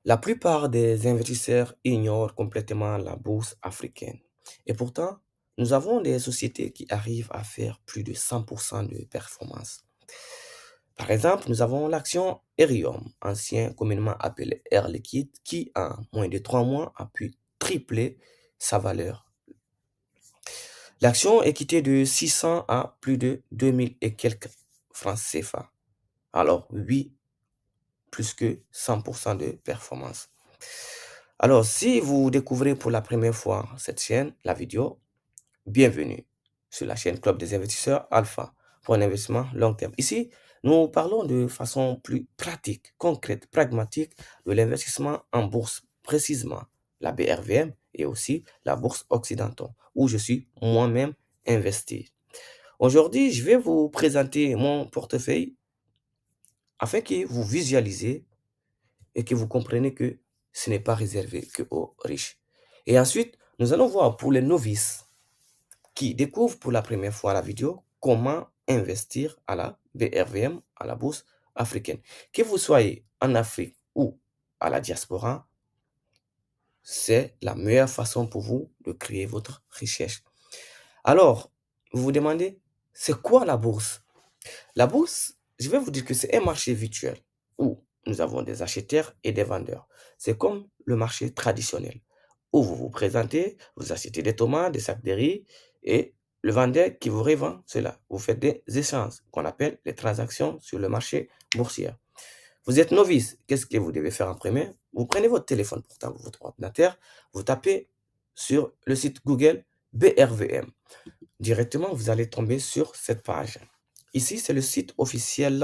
La plupart des investisseurs ignorent complètement la bourse africaine. Et pourtant, nous avons des sociétés qui arrivent à faire plus de 100% de performance. Par exemple, nous avons l'action Erium, ancien communément appelé Air Liquide, qui en moins de 3 mois a pu tripler sa valeur. L'action est quittée de 600 à plus de 2000 et quelques francs CFA. Alors, oui, plus que 100% de performance. Alors, si vous découvrez pour la première fois cette chaîne, la vidéo, bienvenue sur la chaîne Club des investisseurs Alpha pour un investissement long terme. Ici, nous parlons de façon plus pratique, concrète, pragmatique de l'investissement en bourse, précisément la BRVM et aussi la bourse occidentale, où je suis moi-même investi. Aujourd'hui, je vais vous présenter mon portefeuille afin que vous visualisez et que vous compreniez que ce n'est pas réservé que aux riches. Et ensuite, nous allons voir pour les novices qui découvrent pour la première fois la vidéo comment investir à la BRVM, à la bourse africaine. Que vous soyez en Afrique ou à la diaspora, c'est la meilleure façon pour vous de créer votre richesse. Alors, vous vous demandez, c'est quoi la bourse? La bourse, je vais vous dire que c'est un marché virtuel où nous avons des acheteurs et des vendeurs. C'est comme le marché traditionnel où vous vous présentez, vous achetez des tomates, des sacs de riz et le vendeur qui vous revend cela. Vous faites des échanges qu'on appelle les transactions sur le marché boursier. Vous êtes novice, qu'est-ce que vous devez faire en premier? Vous prenez votre téléphone portable, votre ordinateur, vous tapez sur le site Google BRVM. Directement, vous allez tomber sur cette page. Ici, c'est le site officiel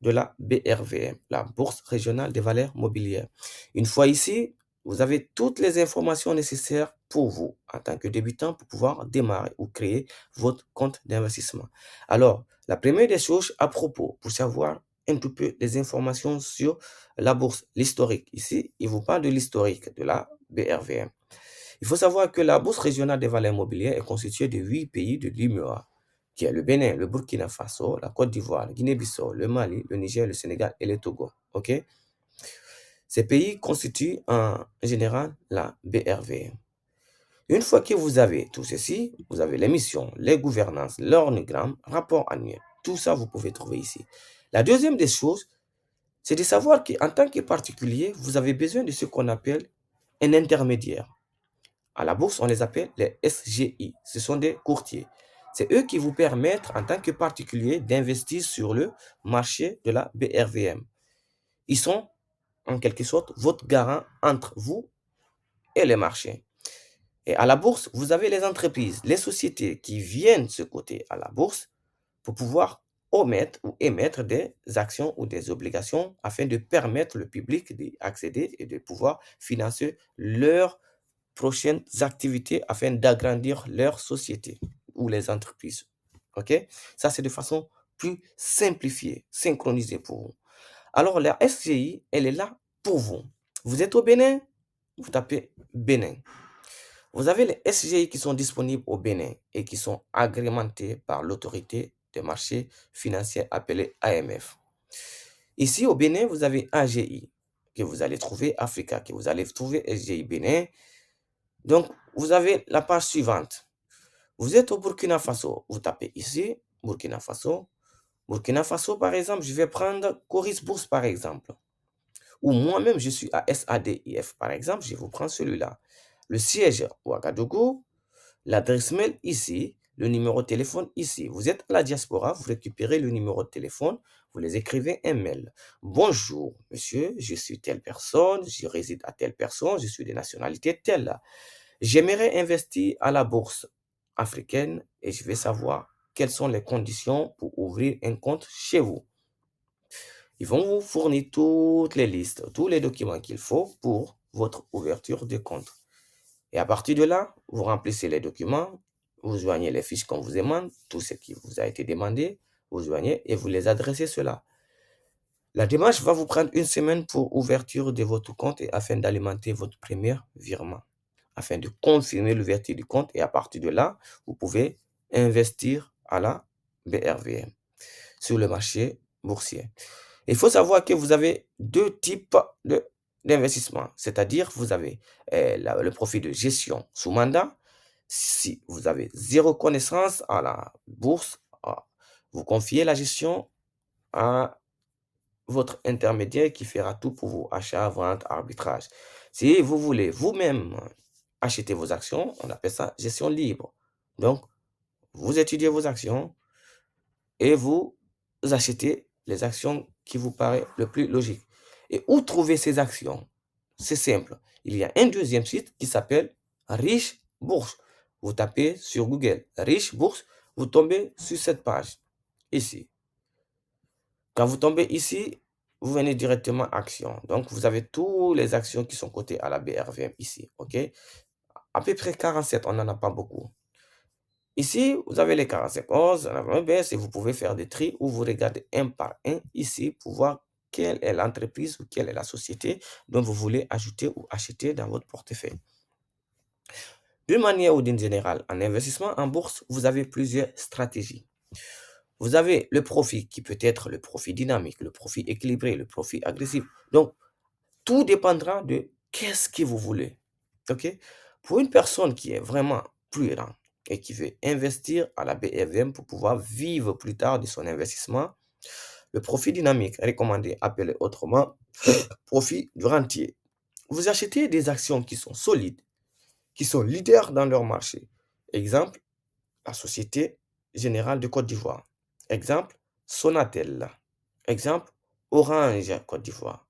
de la BRVM, la Bourse régionale des valeurs mobilières. Une fois ici, vous avez toutes les informations nécessaires pour vous, en tant que débutant, pour pouvoir démarrer ou créer votre compte d'investissement. Alors, la première des choses à propos, pour savoir un tout peu des informations sur la bourse, l'historique. Ici, il vous parle de l'historique de la BRVM. Il faut savoir que la Bourse régionale des valeurs mobilières est constituée de 8 pays de l'UMOA, qui est le Bénin, le Burkina Faso, la Côte d'Ivoire, la Guinée-Bissau, le Mali, le Niger, le Sénégal et le Togo. Ok? Ces pays constituent en général la BRV. Une fois que vous avez tout ceci, vous avez les missions, les gouvernances, l'organigramme, rapport annuel. Tout ça, vous pouvez trouver ici. La deuxième des choses, c'est de savoir qu'en tant que particulier, vous avez besoin de ce qu'on appelle un intermédiaire. À la bourse, on les appelle les SGI. Ce sont des courtiers. C'est eux qui vous permettent, en tant que particulier, d'investir sur le marché de la BRVM. Ils sont, en quelque sorte, votre garant entre vous et les marchés. Et à la bourse, vous avez les entreprises, les sociétés qui viennent se coter à la bourse pour pouvoir omettre ou émettre des actions ou des obligations afin de permettre le public d'accéder et de pouvoir financer leurs prochaines activités afin d'agrandir leur société ou les entreprises. OK? Ça, c'est de façon plus simplifiée, synchronisée pour vous. Alors, la SGI, elle est là pour vous. Vous êtes au Bénin, vous tapez Bénin. Vous avez les SGI qui sont disponibles au Bénin et qui sont agrémentés par l'autorité des marchés financiers appelée AMF. Ici, au Bénin, vous avez AGI que vous allez trouver, Africa que vous allez trouver, SGI Bénin. Donc, vous avez la page suivante. Vous êtes au Burkina Faso. Vous tapez ici, Burkina Faso. Burkina Faso, par exemple, je vais prendre Coris Bourse, par exemple. Ou moi-même, je suis à SADIF, par exemple, je vous prends celui-là. Le siège, Ouagadougou. L'adresse mail ici. Le numéro de téléphone ici. Vous êtes à la diaspora, vous récupérez le numéro de téléphone, vous les écrivez un mail. Bonjour, monsieur, je suis telle personne, je réside à telle personne, je suis de nationalité telle. J'aimerais investir à la bourse africaine et je vais savoir quelles sont les conditions pour ouvrir un compte chez vous. Ils vont vous fournir toutes les listes, tous les documents qu'il faut pour votre ouverture de compte. Et à partir de là, vous remplissez les documents, vous joignez les fiches qu'on vous demande, tout ce qui vous a été demandé, vous joignez et vous les adressez cela. La démarche va vous prendre une semaine pour ouverture de votre compte et afin d'alimenter votre premier virement, afin de confirmer l'ouverture du compte et à partir de là, vous pouvez investir à la BRVM sur le marché boursier. Il faut savoir que vous avez deux types de d'investissement, c'est-à-dire vous avez le profit de gestion sous mandat. Si vous avez zéro connaissance à la bourse, vous confiez la gestion à votre intermédiaire qui fera tout pour vous, achat, vente, arbitrage. Si vous voulez vous-même acheter vos actions, on appelle ça gestion libre. Donc, vous étudiez vos actions et vous achetez les actions qui vous paraissent le plus logique. Et où trouver ces actions? C'est simple. Il y a un deuxième site qui s'appelle Riche Bourse. Vous tapez sur Google Riche Bourse, vous tombez sur cette page ici. Quand vous tombez ici, vous venez directement actions. Donc, vous avez toutes les actions qui sont cotées à la BRVM ici. OK? À peu près 47, on n'en a pas beaucoup. Ici, vous avez les 45 11, et vous pouvez faire des tris où vous regardez un par un ici pour voir quelle est l'entreprise ou quelle est la société dont vous voulez ajouter ou acheter dans votre portefeuille. D'une manière ou d'une générale, en investissement en bourse, vous avez plusieurs stratégies. Vous avez le profit qui peut être le profit dynamique, le profit équilibré, le profit agressif. Donc, tout dépendra de qu'est-ce que vous voulez. OK? Pour une personne qui est vraiment prudente et qui veut investir à la BRVM pour pouvoir vivre plus tard de son investissement, le profit dynamique recommandé, appelé autrement profit du rentier. Vous achetez des actions qui sont solides, qui sont leaders dans leur marché. Exemple, la Société Générale de Côte d'Ivoire. Exemple, Sonatel. Exemple, Orange Côte d'Ivoire.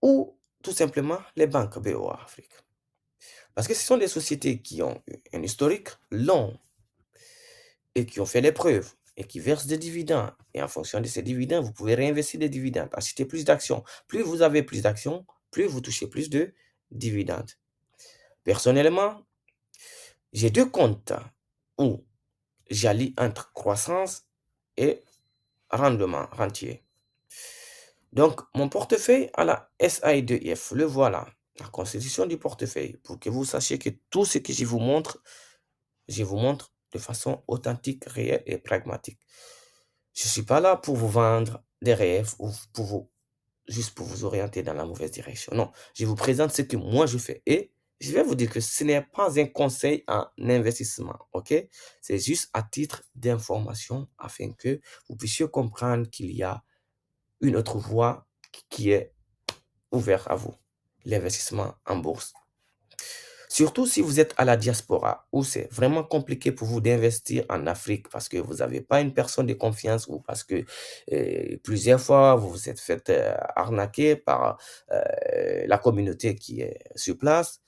Ou tout simplement les banques BOA Afrique. Parce que ce sont des sociétés qui ont un historique long et qui ont fait les preuves et qui versent des dividendes. Et en fonction de ces dividendes, vous pouvez réinvestir des dividendes, acheter plus d'actions. Plus vous avez plus d'actions, plus vous touchez plus de dividendes. Personnellement, j'ai deux comptes où j'allie entre croissance et rendement rentier. Donc, mon portefeuille à la SAI2IF, le voilà, la constitution du portefeuille, pour que vous sachiez que tout ce que je vous montre de façon authentique, réelle et pragmatique. Je ne suis pas là pour vous vendre des rêves ou juste pour vous orienter dans la mauvaise direction. Non, je vous présente ce que moi je fais. Et je vais vous dire que ce n'est pas un conseil en investissement, ok? C'est juste à titre d'information afin que vous puissiez comprendre qu'il y a une autre voie qui est ouverte à vous, l'investissement en bourse. Surtout si vous êtes à la diaspora, où c'est vraiment compliqué pour vous d'investir en Afrique parce que vous n'avez pas une personne de confiance ou parce que plusieurs fois vous vous êtes fait arnaquer par la communauté qui est sur place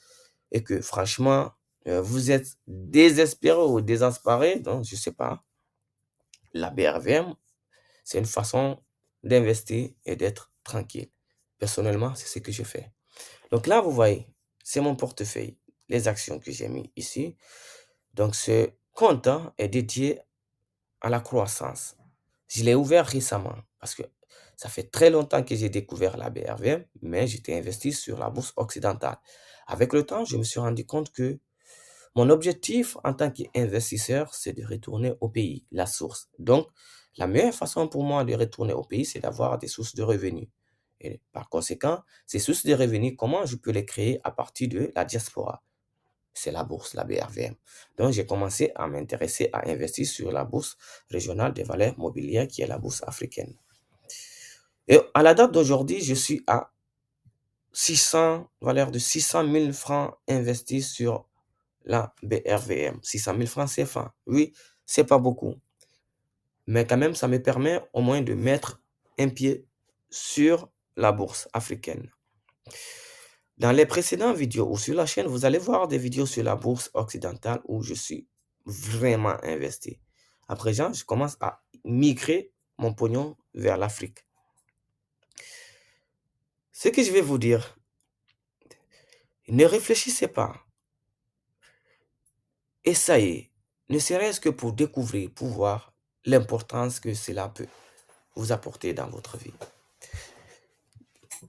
et que franchement, vous êtes désespéré ou désinspiré, donc je ne sais pas, la BRVM, c'est une façon d'investir et d'être tranquille. Personnellement, c'est ce que je fais. Donc là, vous voyez, c'est mon portefeuille, les actions que j'ai mis ici. Donc ce compte est dédié à la croissance. Je l'ai ouvert récemment parce que ça fait très longtemps que j'ai découvert la BRVM, mais j'étais investi sur la bourse occidentale. Avec le temps, je me suis rendu compte que mon objectif en tant qu'investisseur, c'est de retourner au pays, la source. Donc, la meilleure façon pour moi de retourner au pays, c'est d'avoir des sources de revenus. Et par conséquent, ces sources de revenus, comment je peux les créer à partir de la diaspora? C'est la bourse, la BRVM. Donc, j'ai commencé à m'intéresser à investir sur la bourse régionale des valeurs mobilières qui est la bourse africaine. Et à la date d'aujourd'hui, je suis à 600 000 francs investis sur la BRVM. 600 000 francs CFA. Oui, c'est pas beaucoup. Mais quand même, ça me permet au moins de mettre un pied sur la bourse africaine. Dans les précédentes vidéos ou sur la chaîne, vous allez voir des vidéos sur la bourse occidentale où je suis vraiment investi. À présent, je commence à migrer mon pognon vers l'Afrique. Ce que je vais vous dire, ne réfléchissez pas. Essayez, ne serait-ce que pour découvrir, pour voir l'importance que cela peut vous apporter dans votre vie.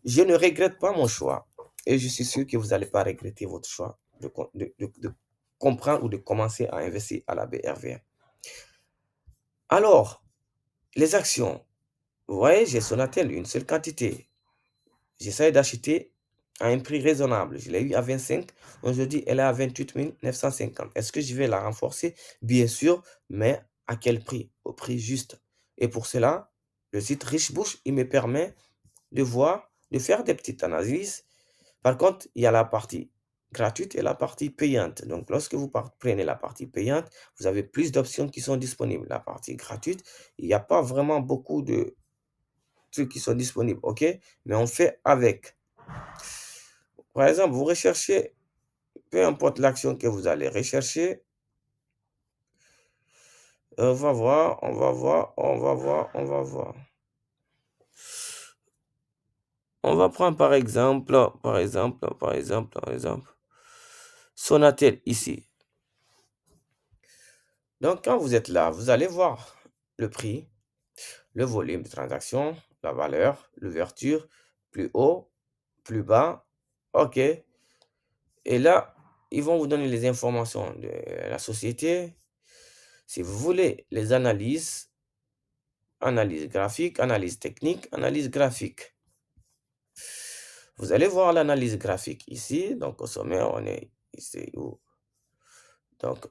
Je ne regrette pas mon choix et je suis sûr que vous n'allez pas regretter votre choix de comprendre ou de commencer à investir à la BRVM. Alors, les actions, vous voyez, j'ai Sonatel, une seule quantité. j'essaie d'acheter à un prix raisonnable. Je l'ai eu à 25. Aujourd'hui, elle est à 28 950. Est-ce que je vais la renforcer? Bien sûr, mais à quel prix? Au prix juste. Et pour cela, le site Richbush, il me permet de voir, de faire des petites analyses. Par contre, il y a la partie gratuite et la partie payante. Donc, lorsque vous prenez la partie payante, vous avez plus d'options qui sont disponibles. La partie gratuite, il n'y a pas vraiment beaucoup de trucs qui sont disponibles, ok? Mais on fait avec. Par exemple, vous recherchez, peu importe l'action que vous allez rechercher, on va voir, on va voir, on va voir, on va voir. On va prendre par exemple, Sonatel ici. Donc, quand vous êtes là, vous allez voir le prix, le volume de transaction, la valeur, l'ouverture, plus haut, plus bas, ok. Et là, ils vont vous donner les informations de la société. Si vous voulez les analyses, analyse graphique, analyse technique, analyse graphique. Vous allez voir l'analyse graphique ici. Donc, au sommet, on est ici. Donc,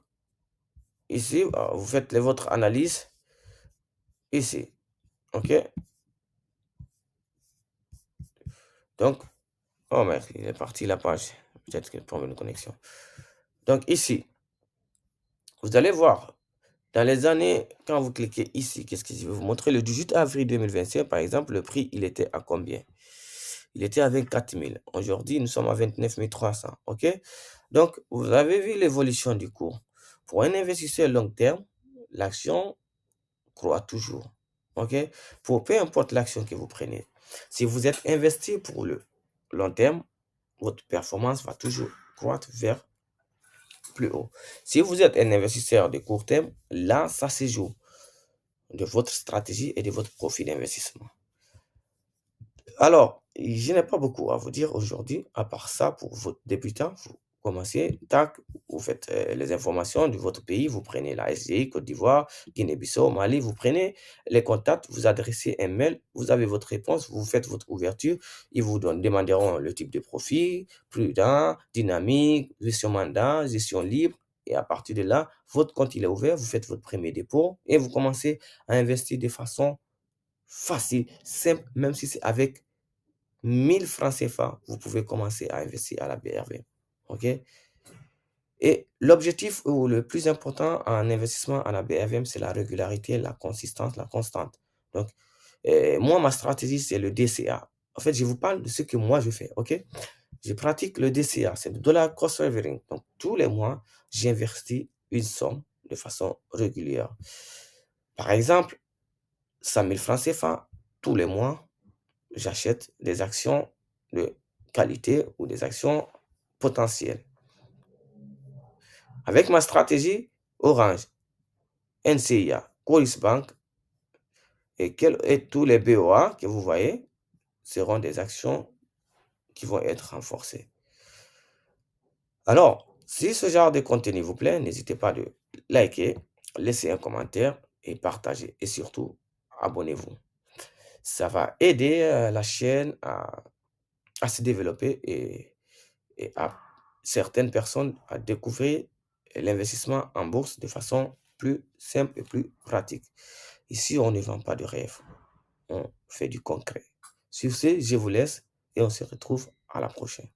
ici, vous faites votre analyse ici. OK? Donc, oh merde, il est parti la page. Peut-être qu'il y a un problème de connexion. Donc, ici, vous allez voir, dans les années, quand vous cliquez ici, qu'est-ce que je vais vous montrer? Le 18 avril 2025, par exemple, le prix, il était à combien? Il était à 24 000. Aujourd'hui, nous sommes à 29 300. OK? Donc, vous avez vu l'évolution du cours. Pour un investisseur long terme, l'action croît toujours. OK? Pour peu importe l'action que vous prenez. Si vous êtes investi pour le long terme, votre performance va toujours croître vers plus haut. Si vous êtes un investisseur de court terme, là, ça se joue de votre stratégie et de votre profil d'investissement. Alors, je n'ai pas beaucoup à vous dire aujourd'hui, à part ça, pour votre débutant, vous commencez, tac, vous faites les informations de votre pays, vous prenez la SDI, Côte d'Ivoire, Guinée-Bissau, Mali, vous prenez les contacts, vous adressez un mail, vous avez votre réponse, vous faites votre ouverture, ils vous demanderont le type de profil, prudent, dynamique, gestion mandat, gestion libre, et à partir de là, votre compte il est ouvert, vous faites votre premier dépôt et vous commencez à investir de façon facile, simple, même si c'est avec 1000 francs CFA, vous pouvez commencer à investir à la BRV. OK? Et l'objectif ou le plus important en investissement à la BRVM, c'est la régularité, la consistance, la constante. Donc, moi, ma stratégie, c'est le DCA. En fait, je vous parle de ce que moi, je fais. OK? Je pratique le DCA, c'est le dollar cost averaging. Donc, tous les mois, j'investis une somme de façon régulière. Par exemple, 100 000 francs CFA, tous les mois, j'achète des actions de qualité ou des actions potentielles. Avec ma stratégie, Orange, NCIA, Coris Bank et tous les BOA que vous voyez seront des actions qui vont être renforcées. Alors, si ce genre de contenu vous plaît, n'hésitez pas de liker, laisser un commentaire et partager. Et surtout, abonnez-vous. Ça va aider la chaîne à se développer et à certaines personnes à découvrir l'investissement en bourse de façon plus simple et plus pratique. Ici, on ne vend pas de rêve, on fait du concret. Sur ce, je vous laisse et on se retrouve à la prochaine.